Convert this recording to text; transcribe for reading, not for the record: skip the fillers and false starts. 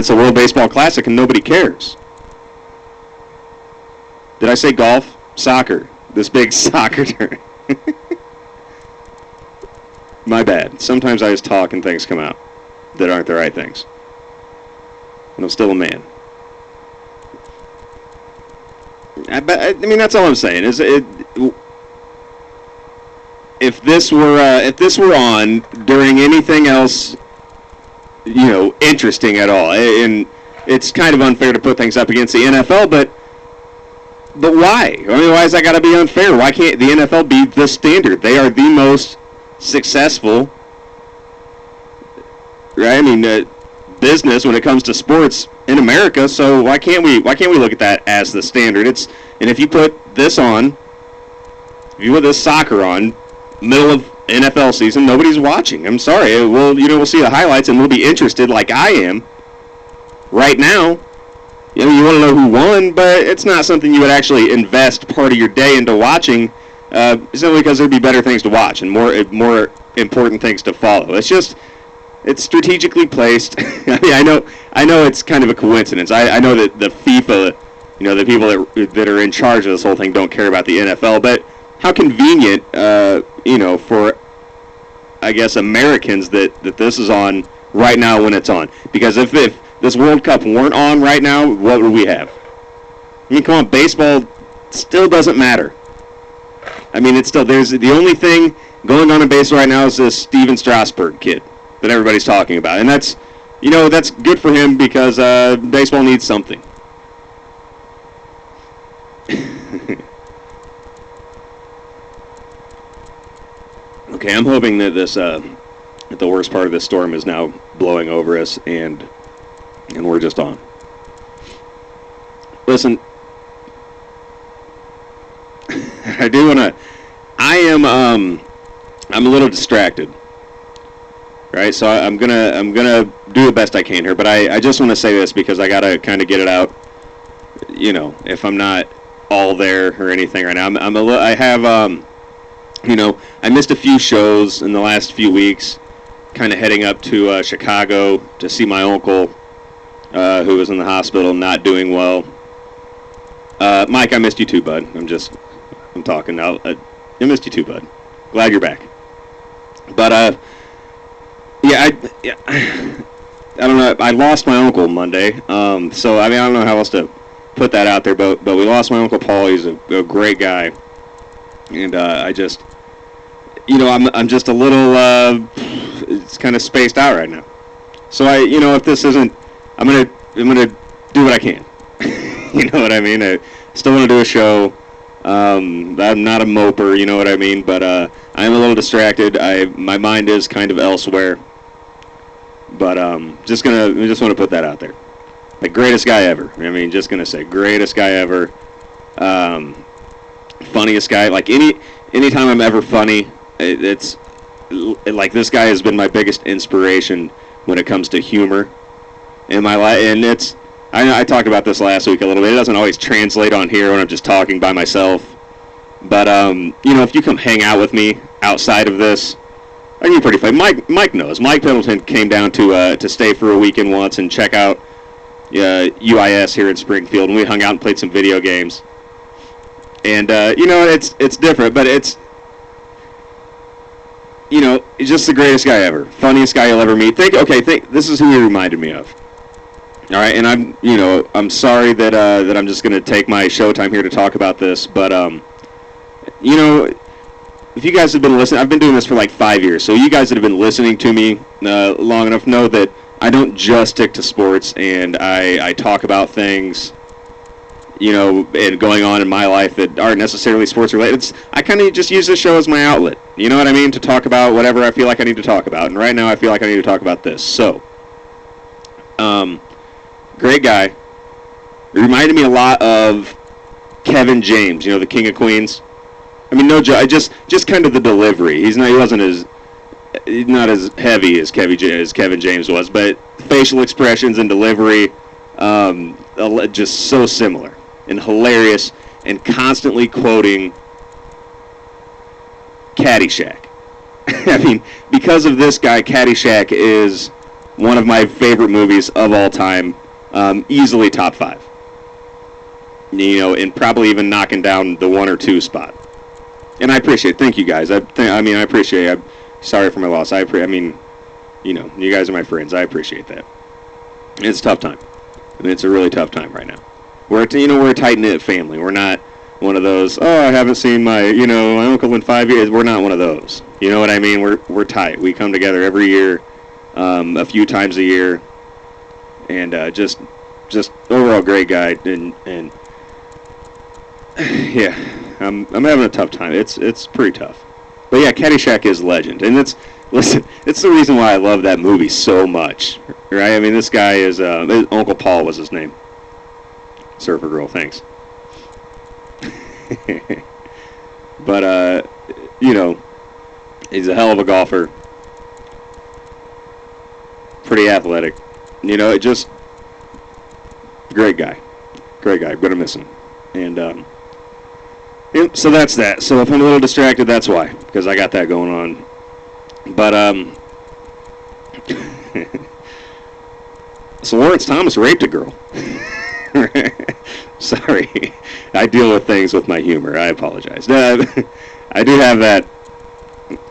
it's a World Baseball Classic and nobody cares. Did I say golf? Soccer. This big soccer tournament. My bad. Sometimes I just talk and things come out that aren't the right things. And I'm still a man. I mean, that's all I'm saying. If this were on during anything else, interesting at all, and it's kind of unfair to put things up against the NFL, but why? I mean, why is that got to be unfair? Why can't the NFL be the standard? They are the most successful, right? I mean, business when it comes to sports in America. So why can't we look at that as the standard? And if you put this on, if you put this soccer on, middle of NFL season, nobody's watching. I'm sorry. We'll see the highlights and we'll be interested like I am right now. You want to know who won, but it's not something you would actually invest part of your day into watching, simply because there'd be better things to watch and more important things to follow. It's strategically placed. I mean, I know it's kind of a coincidence. I know that the FIFA, the people that are in charge of this whole thing don't care about the NFL, but how convenient, for, I guess, Americans that this is on right now when it's on. Because if this World Cup weren't on right now, what would we have? I mean, come on, baseball still doesn't matter. I mean, there's the only thing going on in baseball right now is this Steven Strasburg kid that everybody's talking about. And that's good for him because baseball needs something. Okay, I'm hoping that that the worst part of this storm is now blowing over us and we're just on. Listen, I'm a little distracted. Right, so I'm gonna do the best I can here, but I just want to say this because I gotta kind of get it out. If I'm not all there or anything right now, I missed a few shows in the last few weeks, kind of heading up to Chicago to see my uncle, who was in the hospital, not doing well. Mike, I missed you too, bud. I'm talking now. I missed you too, bud. Glad you're back. But I don't know. I lost my uncle Monday, so I don't know how else to put that out there. But we lost my Uncle Paul. He's a great guy, and I'm just a little. It's kind of spaced out right now. So if this isn't, I'm gonna do what I can. You know what I mean? I still want to do a show. I'm not a moper. You know what I mean? But I'm a little distracted. My mind is kind of elsewhere. But just want to put that out there. The greatest guy ever. I mean, just gonna say greatest guy ever. Funniest guy. Like anytime I'm ever funny, it's like this guy has been my biggest inspiration when it comes to humor in my life. And I talked about this last week a little bit. It doesn't always translate on here when I'm just talking by myself. But if you come hang out with me outside of this, I can be pretty funny. Mike knows. Mike Pendleton came down to stay for a weekend once and check out UIS here in Springfield, and we hung out and played some video games. And it's different, but it's he's just the greatest guy ever, funniest guy you'll ever meet. This is who he reminded me of. All right, and I'm sorry that I'm just going to take my showtime here to talk about this, but if you guys have been listening, I've been doing this for like 5 years, so you guys that have been listening to me long enough know that I don't just stick to sports, and I talk about things, and going on in my life that aren't necessarily sports related. I kind of just use this show as my outlet, you know what I mean, to talk about whatever I feel like I need to talk about, and right now I feel like I need to talk about this. So, great guy. It reminded me a lot of Kevin James, the King of Queens. I mean, no joke. Just kind of the delivery. He's not as heavy as Kevin James was, but facial expressions and delivery, just so similar and hilarious, and constantly quoting Caddyshack. I mean, because of this guy, Caddyshack is one of my favorite movies of all time, easily top 5. And probably even knocking down the 1 or 2 spot. And I appreciate it. Thank you guys. I appreciate it. I'm sorry for my loss. You guys are my friends. I appreciate that. It's a tough time. It's a really tough time right now. We're a tight-knit family. We're not one of those, I haven't seen my uncle in 5 years. We're not one of those. You know what I mean? We're tight. We come together every year, a few times a year, and just overall great guy. And yeah, I'm having a tough time. It's pretty tough. But yeah, Caddyshack is legend, and it's the reason why I love that movie so much, right? I mean, this guy is Uncle Paul was his name. Surfer Girl, thanks. But he's a hell of a golfer, pretty athletic. Just great guy. I'm gonna miss him, and so that's that. So if I'm a little distracted, that's why, because I got that going on. But so Lawrence Thomas raped a girl. Sorry, I deal with things with my humor. I apologize. I do have that